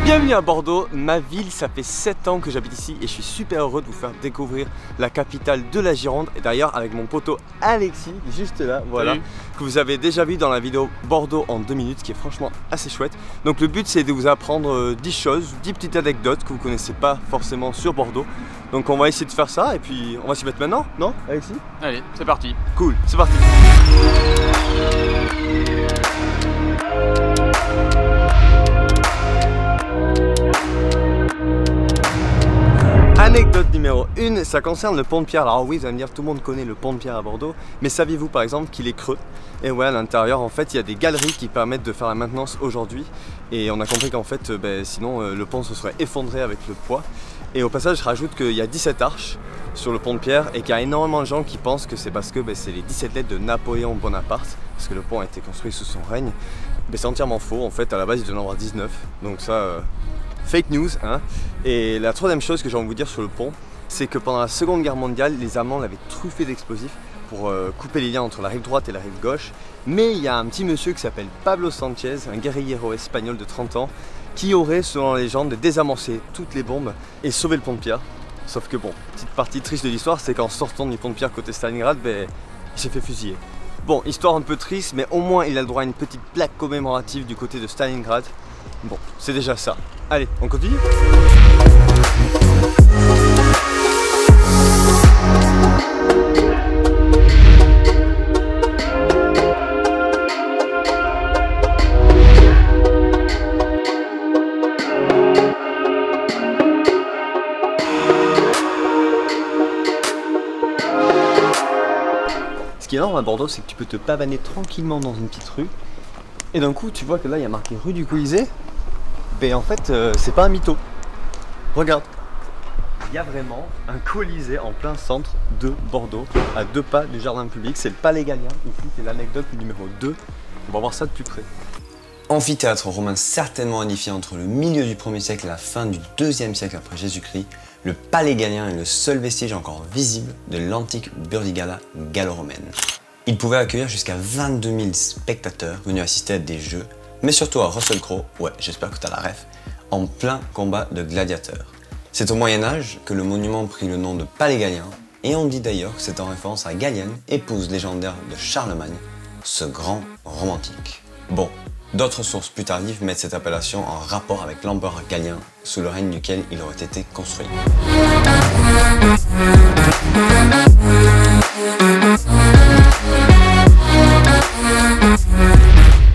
Bienvenue à Bordeaux, ma ville, ça fait 7 ans que j'habite ici et je suis super heureux de vous faire découvrir la capitale de la Gironde. Et d'ailleurs avec mon poteau Alexis, juste là, voilà, que vous avez déjà vu dans la vidéo Bordeaux en 2 minutes, qui est franchement assez chouette. Donc le but c'est de vous apprendre 10 choses, 10 petites anecdotes que vous connaissez pas forcément sur Bordeaux. Donc on va essayer de faire ça et puis on va s'y mettre maintenant, non Alexis? Allez, c'est parti. Cool, c'est parti. Anecdote numéro 1, ça concerne le pont de Pierre. Alors oui, vous allez me dire, tout le monde connaît le pont de Pierre à Bordeaux, mais saviez-vous par exemple qu'il est creux? Et ouais, à l'intérieur, en fait, il y a des galeries qui permettent de faire la maintenance aujourd'hui. Et on a compris qu'en fait, sinon, le pont se serait effondré avec le poids. Et au passage, je rajoute qu'il y a 17 arches sur le pont de Pierre et qu'il y a énormément de gens qui pensent que c'est parce que c'est les 17 lettres de Napoléon Bonaparte, parce que le pont a été construit sous son règne. Mais c'est entièrement faux, en fait, à la base, il devait en avoir 19. Donc ça... fake news, hein. Et la troisième chose que j'ai envie de vous dire sur le pont, c'est que pendant la Seconde Guerre mondiale, les Allemands l'avaient truffé d'explosifs pour couper les liens entre la rive droite et la rive gauche. Mais il y a un petit monsieur qui s'appelle Pablo Sanchez, un guerriero espagnol de 30 ans, qui aurait, selon la légende, désamorcé toutes les bombes et sauvé le pont de Pierre. Sauf que bon, petite partie triste de l'histoire, c'est qu'en sortant du pont de Pierre côté Stalingrad, il s'est fait fusiller. Bon, histoire un peu triste, mais au moins il a le droit à une petite plaque commémorative du côté de Stalingrad. Bon, c'est déjà ça. Allez, on continue. Ce qui est énorme à Bordeaux, c'est que tu peux te pavaner tranquillement dans une petite rue. Et d'un coup, tu vois que là, il y a marqué rue du Colisée. Mais en fait, c'est pas un mytho. Regarde. Il y a vraiment un Colisée en plein centre de Bordeaux, à 2 pas du jardin public. C'est le Palais Gallien. Ici, c'est l'anecdote numéro 2. On va voir ça de plus près. Amphithéâtre romain certainement édifié entre le milieu du 1er siècle et la fin du 2e siècle après Jésus-Christ, le Palais Gallien est le seul vestige encore visible de l'antique Burdigala gallo-romaine. Il pouvait accueillir jusqu'à 22 000 spectateurs venus assister à des jeux, mais surtout à Russell Crowe, ouais j'espère que t'as la ref, en plein combat de gladiateurs. C'est au Moyen-Âge que le monument prit le nom de Palais Gallien, et on dit d'ailleurs que c'est en référence à Gallienne, épouse légendaire de Charlemagne, ce grand romantique. Bon, d'autres sources plus tardives mettent cette appellation en rapport avec l'empereur Galien, sous le règne duquel il aurait été construit.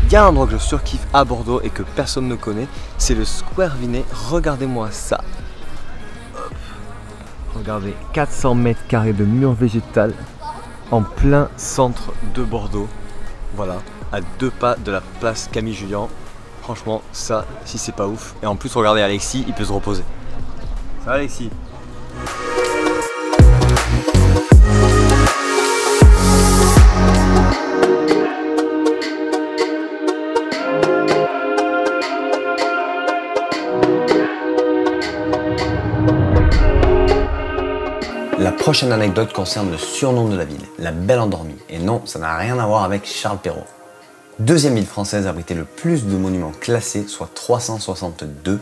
Il y a un endroit que je surkiffe à Bordeaux et que personne ne connaît, c'est le Square Vinet. Regardez-moi ça. Hop. Regardez, 400 mètres carrés de mur végétal en plein centre de Bordeaux. Voilà, à 2 pas de la place Camille Jullian. Franchement, ça, si c'est pas ouf. Et en plus, regardez Alexis, il peut se reposer. Ça va Alexis? La prochaine anecdote concerne le surnom de la ville, la Belle Endormie. Et non, ça n'a rien à voir avec Charles Perrault. Deuxième ville française à abriter le plus de monuments classés, soit 362.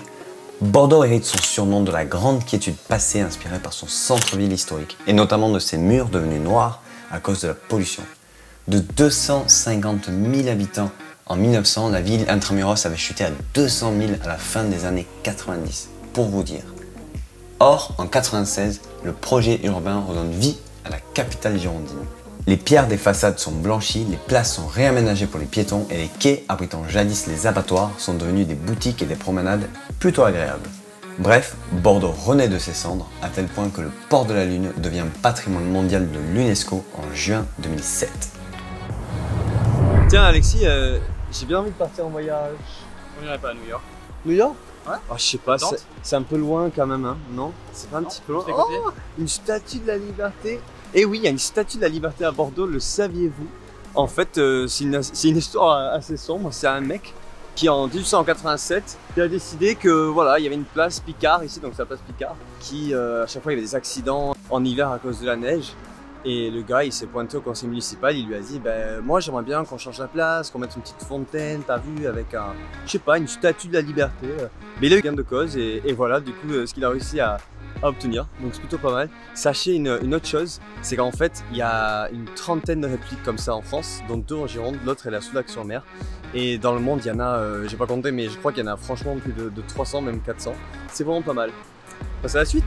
Bordeaux hérite son surnom de la grande quiétude passée inspirée par son centre-ville historique, et notamment de ses murs devenus noirs à cause de la pollution. De 250 000 habitants en 1900, la ville intramuros avait chuté à 200 000 à la fin des années 90, pour vous dire. Or, en 96, le projet urbain redonne vie à la capitale girondine. Les pierres des façades sont blanchies, les places sont réaménagées pour les piétons et les quais abritant jadis les abattoirs sont devenus des boutiques et des promenades plutôt agréables. Bref, Bordeaux renaît de ses cendres à tel point que le port de la Lune devient patrimoine mondial de l'UNESCO en juin 2007. Tiens Alexis, j'ai bien envie de partir en voyage. On irait pas à New York. New York? Ouais. Oh, je sais pas, c'est un peu loin quand même, hein, non? C'est pas un petit peu loin. Oh, une statue de la liberté. Et oui, il y a une statue de la liberté à Bordeaux, le saviez-vous? En fait, c'est une histoire assez sombre. C'est un mec qui en 1887 il a décidé que voilà, il y avait une place Picard ici, donc c'est la place Picard, qui à chaque fois il y avait des accidents en hiver à cause de la neige. Et le gars il s'est pointé au conseil municipal, il lui a dit ben moi j'aimerais bien qu'on change la place, qu'on mette une petite fontaine, t'as vu, avec un, je sais pas, une statue de la liberté. Mais il a eu gain de cause et voilà du coup ce qu'il a réussi à obtenir, donc c'est plutôt pas mal. Sachez une autre chose, c'est qu'en fait il y a une trentaine de répliques comme ça en France, dont 2 en Gironde, l'autre est à Soulac-sur-Mer. Et dans le monde il y en a, j'ai pas compté mais je crois qu'il y en a franchement plus de 300, même 400. C'est vraiment pas mal. On passe à la suite.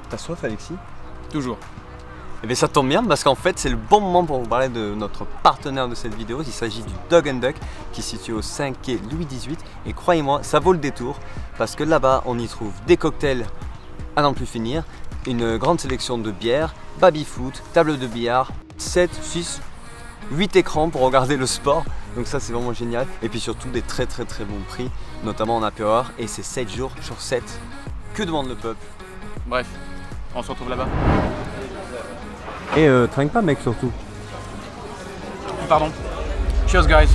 T'as soif Alexis? Toujours. Et bien ça tombe bien parce qu'en fait c'est le bon moment pour vous parler de notre partenaire de cette vidéo. Il s'agit du Dog & Duck qui est situé au 5 quai Louis XVIII. Et croyez-moi, ça vaut le détour parce que là-bas on y trouve des cocktails à n'en plus finir, une grande sélection de bières, baby-foot, table de billard, 7, 6, 8 écrans pour regarder le sport. Donc ça c'est vraiment génial. Et puis surtout des très bons prix, notamment en happy hour. Et c'est 7 jours sur 7. Que demande le peuple? Bref, on se retrouve là-bas. Et trinque pas mec surtout. Pardon. Cheers guys.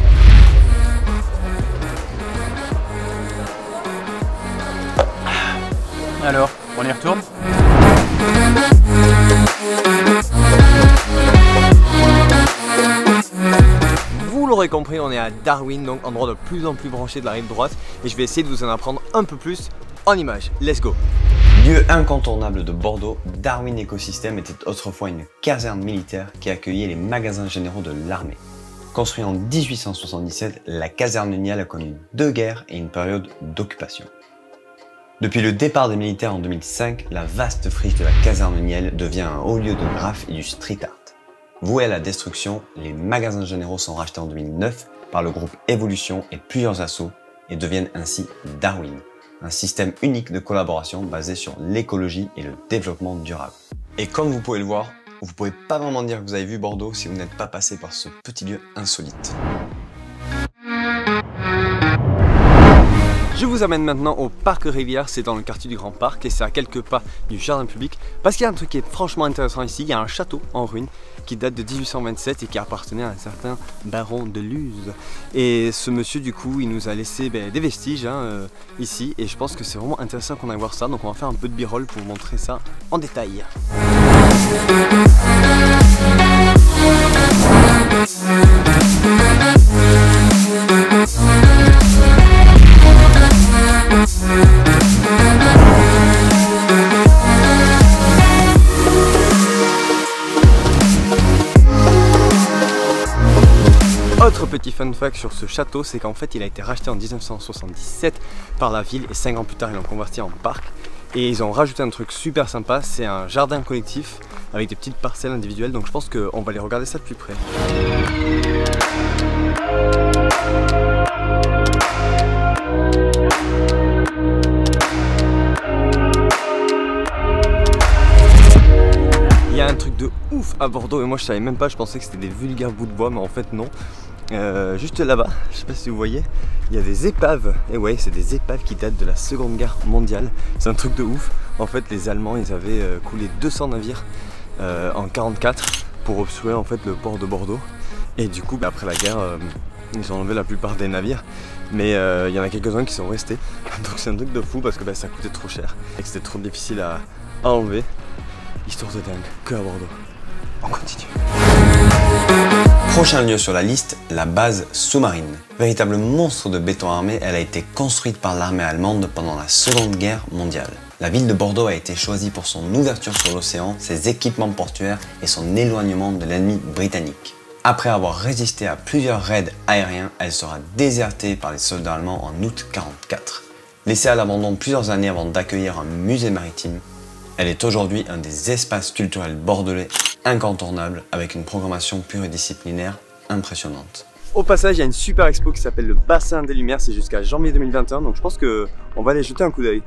Alors, on y retourne? Vous l'aurez compris, on est à Darwin, donc endroit de plus en plus branché de la rive droite. Et je vais essayer de vous en apprendre un peu plus en images. Let's go! Lieu incontournable de Bordeaux, Darwin Écosystème était autrefois une caserne militaire qui accueillait les magasins généraux de l'armée. Construit en 1877, la caserne Niel a connu 2 guerres et une période d'occupation. Depuis le départ des militaires en 2005, la vaste friche de la caserne Niel devient un haut lieu de graphe et du street art. Voués à la destruction, les magasins généraux sont rachetés en 2009 par le groupe Evolution et plusieurs assos et deviennent ainsi Darwin. Un système unique de collaboration basé sur l'écologie et le développement durable. Et comme vous pouvez le voir, vous pouvez pas vraiment dire que vous avez vu Bordeaux si vous n'êtes pas passé par ce petit lieu insolite. Je vous amène maintenant au Parc Rivière, c'est dans le quartier du Grand Parc et c'est à quelques pas du jardin public. Parce qu'il y a un truc qui est franchement intéressant ici, il y a un château en ruine qui date de 1827 et qui appartenait à un certain baron de Luz. Et ce monsieur du coup, il nous a laissé des vestiges ici et je pense que c'est vraiment intéressant qu'on aille voir ça. Donc on va faire un peu de b-roll pour vous montrer ça en détail. Autre petit fun fact sur ce château, c'est qu'en fait il a été racheté en 1977 par la ville et 5 ans plus tard ils l'ont converti en parc. Et ils ont rajouté un truc super sympa, c'est un jardin collectif avec des petites parcelles individuelles, donc je pense qu'on va aller regarder ça de plus près. Il y a un truc de ouf à Bordeaux et moi je savais même pas, je pensais que c'était des vulgaires bouts de bois mais en fait non. Juste là-bas, je sais pas si vous voyez, il y a des épaves. Et ouais, c'est des épaves qui datent de la Seconde Guerre mondiale. C'est un truc de ouf. En fait, les Allemands, ils avaient coulé 200 navires en 1944 pour obstruer en fait le port de Bordeaux. Et du coup, après la guerre, ils ont enlevé la plupart des navires. Mais il y en a quelques-uns qui sont restés. Donc c'est un truc de fou parce que ça coûtait trop cher et que c'était trop difficile à enlever. Histoire de dingue, que à Bordeaux. On continue. Prochain lieu sur la liste, la base sous-marine. Véritable monstre de béton armé, elle a été construite par l'armée allemande pendant la Seconde Guerre mondiale. La ville de Bordeaux a été choisie pour son ouverture sur l'océan, ses équipements portuaires et son éloignement de l'ennemi britannique. Après avoir résisté à plusieurs raids aériens, elle sera désertée par les soldats allemands en août 1944. Laissée à l'abandon plusieurs années avant d'accueillir un musée maritime, elle est aujourd'hui un des espaces culturels bordelais incontournables avec une programmation pluridisciplinaire impressionnante. Au passage, il y a une super expo qui s'appelle le Bassin des Lumières, c'est jusqu'à janvier 2021, donc je pense qu'on va aller jeter un coup d'œil.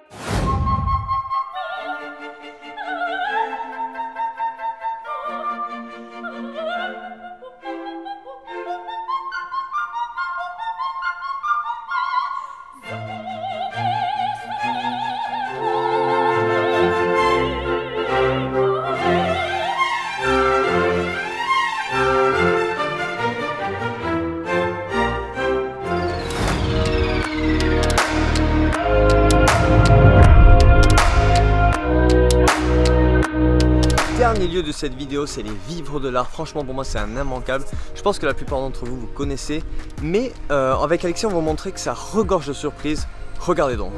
dernier lieu de cette vidéo, c'est les Vivres de l'Art. Franchement, pour moi, c'est un immanquable. Je pense que la plupart d'entre vous, vous connaissez. Mais avec Alexis, on va vous montrer que ça regorge de surprises. Regardez donc.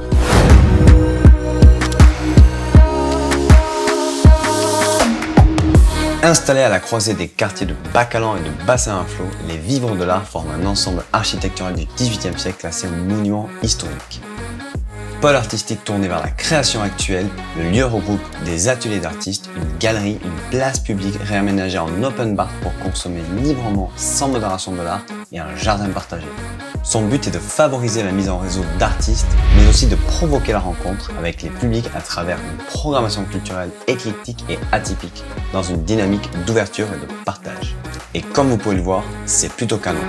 Installés à la croisée des quartiers de Bacalan et de Bassin-à-Flot, les Vivres de l'Art forment un ensemble architectural du XVIIIe siècle classé au monument historique. Pôle artistique tourné vers la création actuelle, le lieu regroupe des ateliers d'artistes, une galerie, une place publique réaménagée en open bar pour consommer librement sans modération de l'art et un jardin partagé. Son but est de favoriser la mise en réseau d'artistes, mais aussi de provoquer la rencontre avec les publics à travers une programmation culturelle éclectique et atypique, dans une dynamique d'ouverture et de partage. Et comme vous pouvez le voir, c'est plutôt canon.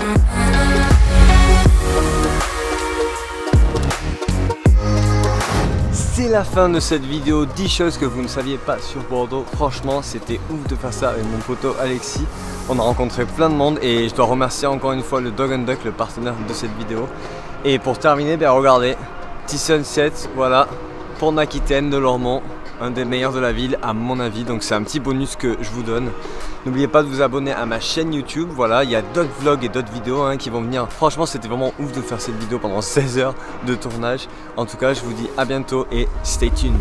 C'est la fin de cette vidéo, 10 choses que vous ne saviez pas sur Bordeaux. Franchement, c'était ouf de faire ça avec mon poteau Alexis. On a rencontré plein de monde et je dois remercier encore une fois le Dog and Duck, le partenaire de cette vidéo. Et pour terminer, regardez, petit sunset, voilà, Pont d'Aquitaine de Lormont, un des meilleurs de la ville à mon avis, donc c'est un petit bonus que je vous donne. N'oubliez pas de vous abonner à ma chaîne YouTube, voilà, il y a d'autres vlogs et d'autres vidéos qui vont venir. Franchement, c'était vraiment ouf de faire cette vidéo pendant 16 heures de tournage. En tout cas, je vous dis à bientôt et stay tuned.